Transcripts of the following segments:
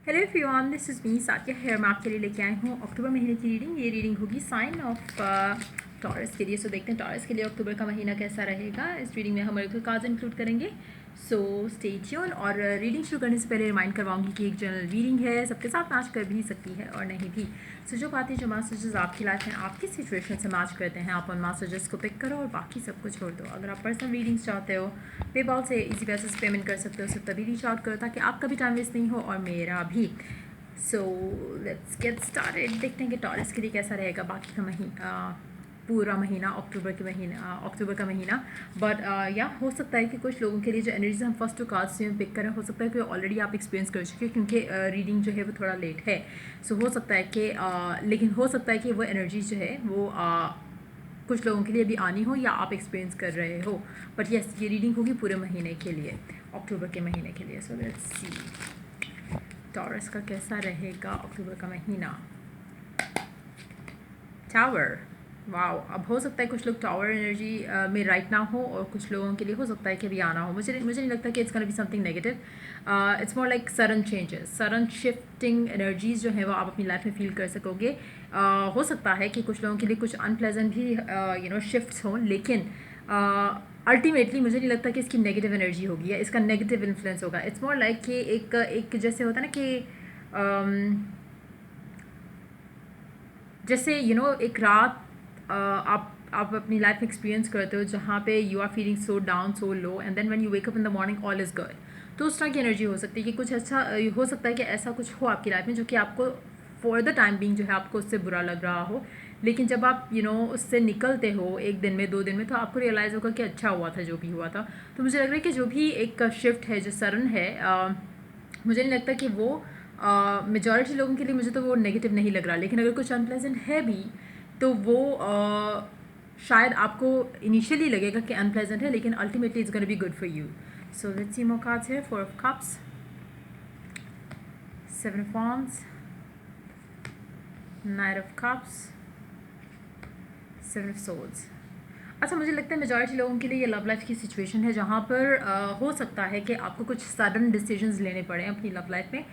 Hello everyone, this is me Sakia here. मैं आपके लिए लेके आई हूँ अक्टूबर महीने की रीडिंग। ये रीडिंग होगी साइन ऑफ टॉरस के लिए। सो देखते हैं टॉरस के लिए अक्टूबर का महीना कैसा रहेगा। इस रीडिंग में हम हमारे कार्ड्स इंक्लूड करेंगे। So stay tune. और रीडिंग शुरू करने से पहले रिमाइंड करवाऊंगी कि एक जनरल रीडिंग है, सबके साथ मैच कर भी सकती है और नहीं भी। सो जो बातें जो मैसेजेस आपकी लाइफ में आपकी सिचुएशन से मैच करते हैं, आप उन मैसेजेस को पिक करो और बाकी सबको छोड़ दो। अगर आप पर्सनल रीडिंग्स चाहते हो, पेपॉल से इजी पैसे से पेमेंट कर सकते हो। सिर्फ तभी रीच आउट करो ताकि आपका भी टाइम वेस्ट नहीं हो और मेरा भी। So let's get started. देखते हैं कि टॉरस के लिए कैसा रहेगा बाकी का महीना, पूरा महीना अक्टूबर का महीना। बट या हो सकता है कि कुछ लोगों के लिए जो एनर्जीज हम फर्स्ट टू कार्ड्स में पिक करें, हो सकता है कि ऑलरेडी आप एक्सपीरियंस कर चुके हैं क्योंकि रीडिंग जो है वो थोड़ा लेट है। सो हो सकता है कि लेकिन हो सकता है कि वो एनर्जीज जो है वो कुछ लोगों के लिए अभी आनी हो या आप एक्सपीरियंस कर रहे हो। बट यस, ये रीडिंग होगी पूरे महीने के लिए, अक्टूबर के महीने के लिए। सो लेट्स सी टॉरस का कैसा रहेगा अक्टूबर का महीना। Tower, wow. अब हो सकता है कुछ लोग टावर एनर्जी में राइट ना हो और कुछ लोगों के लिए हो सकता है कि अभी आना हो। मुझे नहीं लगता कि it's gonna be something negative. It's more like sudden changes, sudden shifting energies जो है वो आप अपनी लाइफ में फील कर सकोगे। हो सकता है कि कुछ लोगों के लिए कुछ अनप्लेजेंट भी शिफ्ट्स हों, लेकिन अल्टीमेटली मुझे नहीं लगता कि इसकी नेगेटिव एनर्जी होगी या इसका नेगेटिव इन्फ्लुएंस होगा। इट्स मोर लाइक कि एक जैसे होता है ना कि जैसे एक रात आप अपनी लाइफ में एक्सपीरियंस करते हो जहाँ पे you are feeling so down, so low, and then when you wake up in the morning all is good. तो उस तरह की एनर्जी हो सकती है कि कुछ अच्छा हो सकता है कि ऐसा कुछ हो आपकी लाइफ में जो कि आपको फॉर द टाइम बीइंग जो है आपको उससे बुरा लग रहा हो, लेकिन जब आप उससे निकलते हो एक दिन में, 2 दिन में, तो आपको रियलाइज़ होगा कि अच्छा हुआ था जो भी हुआ था। तो मुझे लग रहा है कि जो भी एक शिफ्ट है, जो सडन है, मुझे नहीं लगता कि वो मेजॉरिटी लोगों के लिए, मुझे तो वो नेगेटिव नहीं लग रहा। लेकिन अगर कुछ अनप्लेजेंट है भी तो वो शायद आपको इनिशियली लगेगा कि अनप्लेजेंट है, लेकिन ultimately it's gonna be good for you. So let's see more cards here. 4 of cups, 7 of wands, night of cups, 7 of swords। अच्छा, मुझे लगता है मेजॉरिटी लोगों के लिए ये लव लाइफ की सिचुएशन है जहाँ पर हो सकता है कि आपको कुछ सडन डिसीजंस लेने पड़े अपनी लव लाइफ में।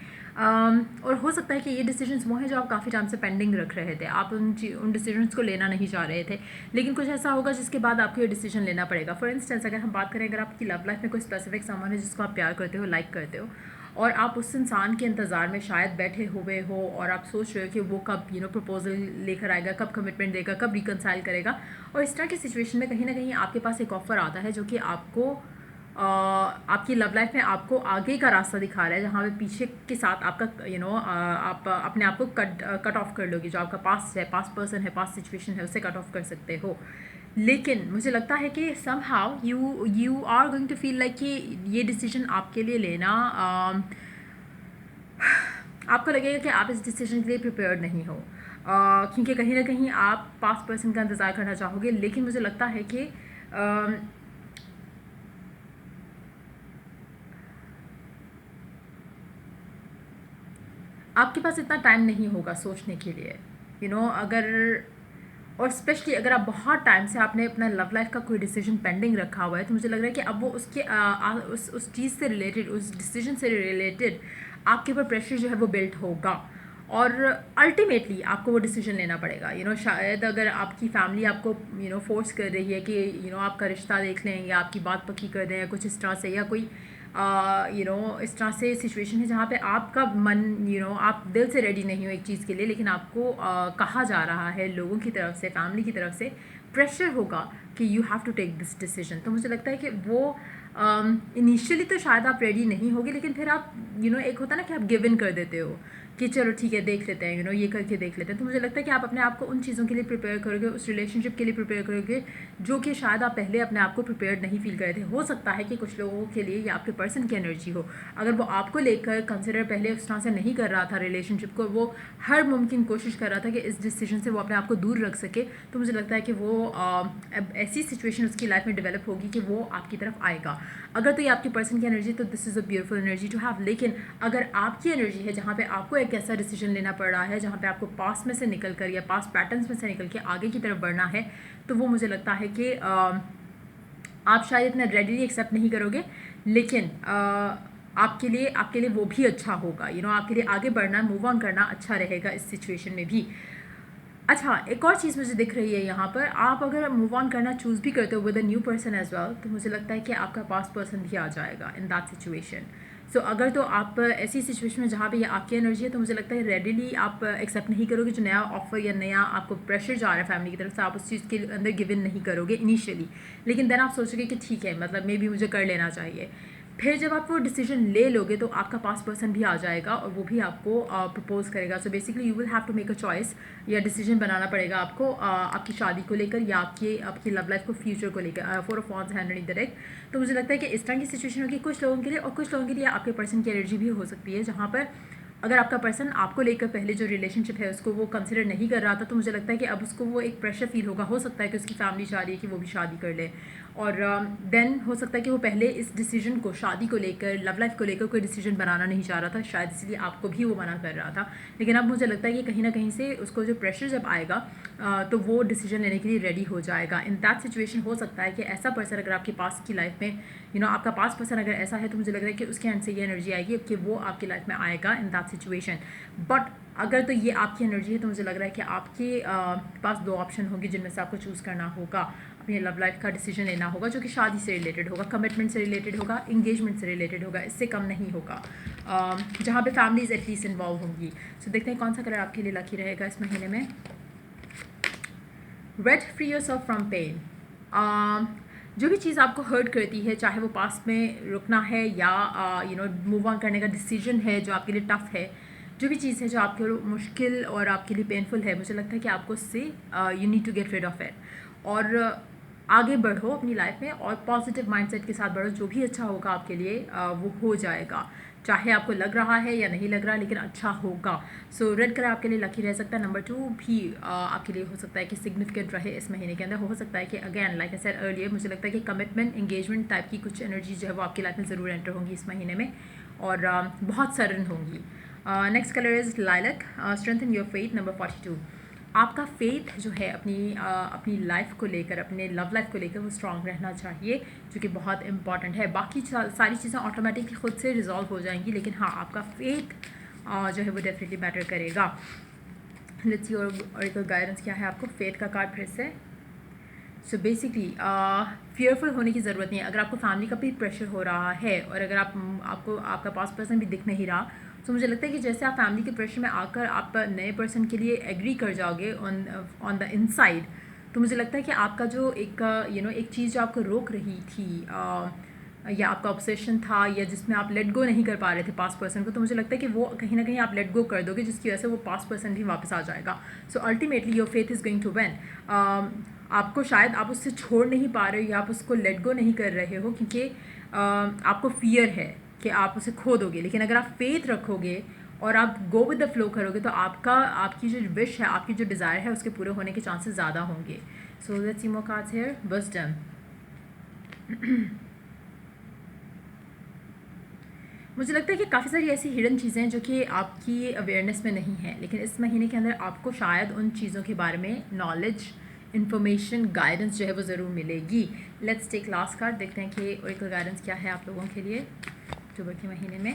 और हो सकता है कि ये डिसीजंस वो हैं जो आप काफ़ी टाइम से पेंडिंग रख रहे थे। आप उन डिसीजंस को लेना नहीं चाह रहे थे, लेकिन कुछ ऐसा होगा जिसके बाद आपको ये डिसीजन लेना पड़ेगा। फॉर इंस्टेंस, अगर हम बात करें, अगर आपकी लव लाइफ में कोई स्पेसिफिक सामान है जिसको आप प्यार करते हो, लाइक करते हो, और आप उस इंसान के इंतज़ार में शायद बैठे हुए हो और आप सोच रहे हो कि वो कब प्रपोजल लेकर आएगा, कब कमिटमेंट देगा, कब रिकनसाइल करेगा। और इस तरह की सिचुएशन में कहीं ना कहीं आपके पास एक ऑफ़र आता है जो कि आपको आपकी लव लाइफ में आपको आगे का रास्ता दिखा रहा है, जहाँ पे पीछे के साथ आपका आप अपने आप को कट ऑफ कर लोगे। जो आपका पास्ट है, पास्ट पर्सन है, पास्ट सिचुएशन है, उससे कट ऑफ कर सकते हो। लेकिन मुझे लगता है कि somehow you are going to feel like कि ये डिसीजन आपके लिए लेना, आपको लगेगा कि आप इस डिसीजन के लिए प्रिपेयर्ड नहीं हो, क्योंकि कहीं ना कहीं आप पास्ट पर्सन का इंतज़ार करना चाहोगे। लेकिन मुझे लगता है कि आपके पास इतना टाइम नहीं होगा सोचने के लिए, अगर, और स्पेशली अगर आप बहुत टाइम से आपने अपना लव लाइफ का कोई डिसीजन पेंडिंग रखा हुआ है, तो मुझे लग रहा है कि अब वो उसके उस चीज़ से रिलेटेड, उस डिसीजन से रिलेटेड आपके ऊपर प्रेशर जो है वो बिल्ट होगा और अल्टीमेटली आपको वो डिसीजन लेना पड़ेगा। शायद अगर आपकी फैमिली आपको फोर्स कर रही है कि आपका रिश्ता देख लें या आपकी बात पक्की कर दें या कुछ इस तरह से, या कोई इस तरह से सिचुएशन है जहाँ पे आपका मन आप दिल से रेडी नहीं हो एक चीज़ के लिए, लेकिन आपको कहा जा रहा है लोगों की तरफ से, फैमिली की तरफ से प्रेशर होगा कि you have to take this decision. तो मुझे लगता है कि वो इनिशियली तो शायद आप रेडी नहीं होगे, लेकिन फिर आप एक होता है ना कि आप गिव इन कर देते हो कि चलो ठीक है, देख लेते हैं, ये करके देख लेते हैं। तो मुझे लगता है कि आप अपने आप को उन चीज़ों के लिए प्रिपेयर करोगे, उस रिलेशनशिप के लिए प्रिपेयर करोगे जो कि शायद आप पहले अपने आप को प्रिपेयर्ड नहीं फील कर रहे थे। हो सकता है कि कुछ लोगों के लिए ये आपके पर्सन की एनर्जी हो, अगर वो आपको लेकर कंसिडर पहले उस तरह से नहीं कर रहा था रिलेशनशिप को, वो हर मुमकिन कोशिश कर रहा था कि इस डिसीजन से वो अपने आप को दूर रख सके, तो मुझे लगता है कि वो अब ऐसी सिचुएशन उसकी लाइफ में डेवलप होगी कि वो आपकी तरफ आएगा। अगर तो ये आपकी पर्सन की एनर्जी, तो this is a beautiful energy to have. लेकिन अगर आपकी एनर्जी है जहाँ पे आपको एक ऐसा डिसीजन लेना पड़ रहा है जहाँ पे आपको पास्ट में से निकल कर या पास्ट पैटर्न्स में से निकल के आगे की तरफ बढ़ना है, तो वो मुझे लगता है कि आप शायद इतना रेडीली एक्सेप्ट नहीं करोगे। लेकिन आपके लिए वो भी अच्छा होगा, आपके लिए आगे बढ़ना, मूव ऑन करना अच्छा रहेगा इस सिचुएशन में भी। अच्छा, एक और चीज़ मुझे दिख रही है यहाँ पर, आप अगर मूव ऑन करना चूज़ भी करते हो with a new person as well, तो मुझे लगता है कि आपका पास्ट पर्सन भी आ जाएगा इन दैट सिचुएशन। सो अगर तो आप ऐसी सिचुएशन में जहाँ पे ये आपकी एनर्जी है, तो मुझे लगता है रेडिली आप एक्सेप्ट नहीं करोगे जो नया ऑफर या नया आपको प्रेशर जा रहा है फैमिली की तरफ से, आप उस चीज़ के अंदर गिव इन नहीं करोगे इनिशियली। लेकिन देन आप सोचोगे कि ठीक है, मतलब मे बी मुझे कर लेना चाहिए। फिर जब आप वो डिसीजन ले लोगे तो आपका पास्ट पर्सन भी आ जाएगा और वो भी आपको प्रपोज करेगा। So basically you will have to make a choice, या डिसीजन बनाना पड़ेगा आपको आपकी शादी को लेकर या आपकी लव लाइफ को, फ्यूचर को लेकर। 4 ऑफ वांड्स हैंड डायरेक्ट। तो मुझे लगता है कि इस तरह की सिचुएशन होगी कुछ लोगों के लिए, और कुछ लोगों के लिए आपके पर्सन की एनर्जी भी हो सकती है जहाँ पर अगर आपका पर्सन आपको लेकर पहले जो रिलेशनशिप है उसको वो कंसिडर नहीं कर रहा था, तो मुझे लगता है कि अब उसको वो एक प्रेशर फील होगा। हो सकता है कि उसकी फैमिली चाह रही है कि वो भी शादी कर ले, और देन हो सकता है कि वो पहले इस डिसीजन को, शादी को लेकर, लव लाइफ को लेकर कोई डिसीजन बनाना नहीं चाह रहा था, शायद इसलिए आपको भी वो मना कर रहा था। लेकिन अब मुझे लगता है कि कहीं ना कहीं से उसको जो प्रेशर जब आएगा तो वो डिसीजन लेने के लिए रेडी हो जाएगा। इन दैट सिचुएशन हो सकता है कि ऐसा पर्सन अगर आपके पास की लाइफ में, आपका पास पर्सन अगर ऐसा है, तो मुझे लग रहा है कि उसके एंड से ये एनर्जी आएगी कि वो आपकी लाइफ में आएगा इन दैट सिचुएशन। बट अगर तो ये आपकी एनर्जी है, तो मुझे लग रहा है कि आपके पास 2 ऑप्शन होंगे जिनमें से आपको चूज़ करना होगा। अपनी लव लाइफ का डिसीजन लेना होगा जो कि शादी से रिलेटेड होगा, कमिटमेंट से रिलेटेड होगा, इंगेजमेंट से रिलेटेड होगा, इससे कम नहीं होगा, जहाँ पे फैमिलीज एटलीस्ट इन्वॉल्व होंगी। सो देखते हैं कौन सा कलर आपके लिए लकी रहेगा इस महीने में। Red, free yourself from pain. जो भी चीज़ आपको हर्ट करती है, चाहे वो पास्ट में रुकना है या मूव ऑन करने का डिसीजन है जो आपके लिए टफ है, जो भी चीज़ है जो आपके लिए मुश्किल और आपके लिए पेनफुल है, मुझे लगता है कि आपको उससे you need to get rid of it, और आगे बढ़ो अपनी लाइफ में और पॉजिटिव माइंडसेट के साथ बढ़ो। जो भी अच्छा होगा आपके लिए वो हो जाएगा, चाहे आपको लग रहा है या नहीं लग रहा, लेकिन अच्छा होगा। सो रेड कलर आपके लिए लकी रह सकता है। नंबर 2 भी आपके लिए हो सकता है कि सिग्निफिकेंट रहे इस महीने के अंदर। हो सकता है कि again like I said earlier, मुझे लगता है कि कमिटमेंट, एंगेजमेंट टाइप की कुछ एनर्जी जो है वो आपकी लाइफ में ज़रूर एंटर होंगी इस महीने में, और बहुत सडन होंगी। Next colour is lilac, strengthen your faith. Number 42, आपका फेथ जो है अपनी लाइफ को लेकर, अपने लव लाइफ को लेकर, वो स्ट्रांग रहना चाहिए, जो कि बहुत इंपॉर्टेंट है। बाकी सारी चीज़ें ऑटोमेटिकली खुद से रिजॉल्व हो जाएंगी, लेकिन हाँ, आपका फेथ जो है वो डेफिनेटली मैटर करेगा। लेट्स सी ऑरेकल गाइडेंस क्या है आपको। फेथ का कार्ड फिर से। सो बेसिकली फियरफुल होने की ज़रूरत नहीं है। अगर आपको फैमिली का भी प्रेशर हो रहा है, और अगर आपको आपका पास्ट पर्सन भी दिख नहीं रहा, तो मुझे लगता है कि जैसे आप फैमिली के प्रेशर में आकर आप नए पर्सन के लिए एग्री कर जाओगे ऑन द इनसाइड, तो मुझे लगता है कि आपका जो एक चीज़ जो आपको रोक रही थी, या आपका ऑब्सेशन था, या जिसमें आप लेट गो नहीं कर पा रहे थे पास्ट पर्सन को, तो मुझे लगता है कि वो कहीं ना कहीं आप लेट गो कर दोगे, जिसकी वजह से वो पास्ट पर्सन भी वापस आ जाएगा। So ultimately your faith is going to win. आपको शायद आप उससे छोड़ नहीं पा रहे हो, या आप उसको लेट गो नहीं कर रहे हो, क्योंकि आपको फियर है कि आप उसे खो दोगे। लेकिन अगर आप फेथ रखोगे और आप गो विद द फ्लो करोगे, तो आपकी जो विश है, आपकी जो डिज़ायर है, उसके पूरे होने के चांसेस ज़्यादा होंगे। So let's see more cards here. Wisdom. मुझे लगता है कि काफ़ी सारी ऐसी हिडन चीज़ें हैं जो कि आपकी अवेयरनेस में नहीं है, लेकिन इस महीने के अंदर आपको शायद उन चीज़ों के बारे में नॉलेज, इन्फॉर्मेशन, गाइडेंस जो है वो ज़रूर मिलेगी। लेट्स टेक लास्ट कार्ड, देखते हैं कि ऑरेकल गाइडेंस क्या है आप लोगों के लिए अक्टूबर के महीने में।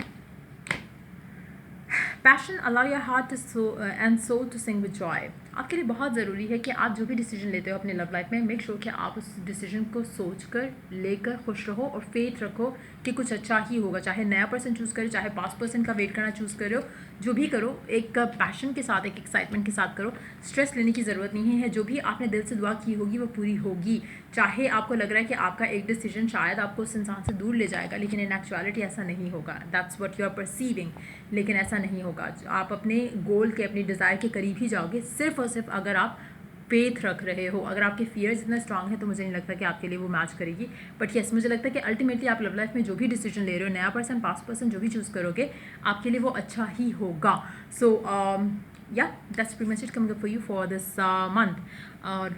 Passion, allow your heart and soul to sing with joy. आपके लिए बहुत ज़रूरी है कि आप जो भी डिसीजन लेते हो अपने लव लाइफ में, मेक श्योर कि आप उस डिसीजन को सोच कर लेकर खुश रहो और फेथ रखो कि कुछ अच्छा ही होगा। चाहे नया पर्सन चूज़ करे, चाहे पास्ट पर्सन का वेट करना चूज़ करो, जो भी करो एक पैशन के साथ, एक एक्साइटमेंट के साथ करो। स्ट्रेस लेने की ज़रूरत नहीं है। जो भी आपने दिल से दुआ की होगी वो पूरी होगी। चाहे आपको लग रहा है कि आपका एक डिसीजन शायद आपको उस इंसान से दूर ले जाएगा, लेकिन इन एक्चुअलिटी ऐसा नहीं होगा। That's what you are perceiving, लेकिन ऐसा नहीं होगा। आप अपने गोल के, अपने डिज़ायर के करीब ही जाओगे, सिर्फ और सिर्फ अगर आप फेथ रख रहे हो। अगर आपके फियर्स इतना स्ट्रांग है, तो मुझे नहीं लगता कि आपके लिए वो मैच करेगी। बट यस, मुझे लगता है कि अल्टीमेटली आप लव लाइफ में जो भी डिसीजन ले रहे हो, नया पर्सन, पास्ट पर्सन, जो भी चूज़ करोगे, आपके लिए वो अच्छा ही होगा। सो या that's pretty much it coming up for you for this month. और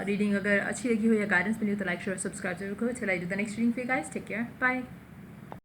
रीडिंग अगर अच्छी लगी हो या गाइडेंस मिली हो, तो लाइक, शेयर, सब्सक्राइब जरूर करो। चलो I do the next reading for you guys. Take care, bye.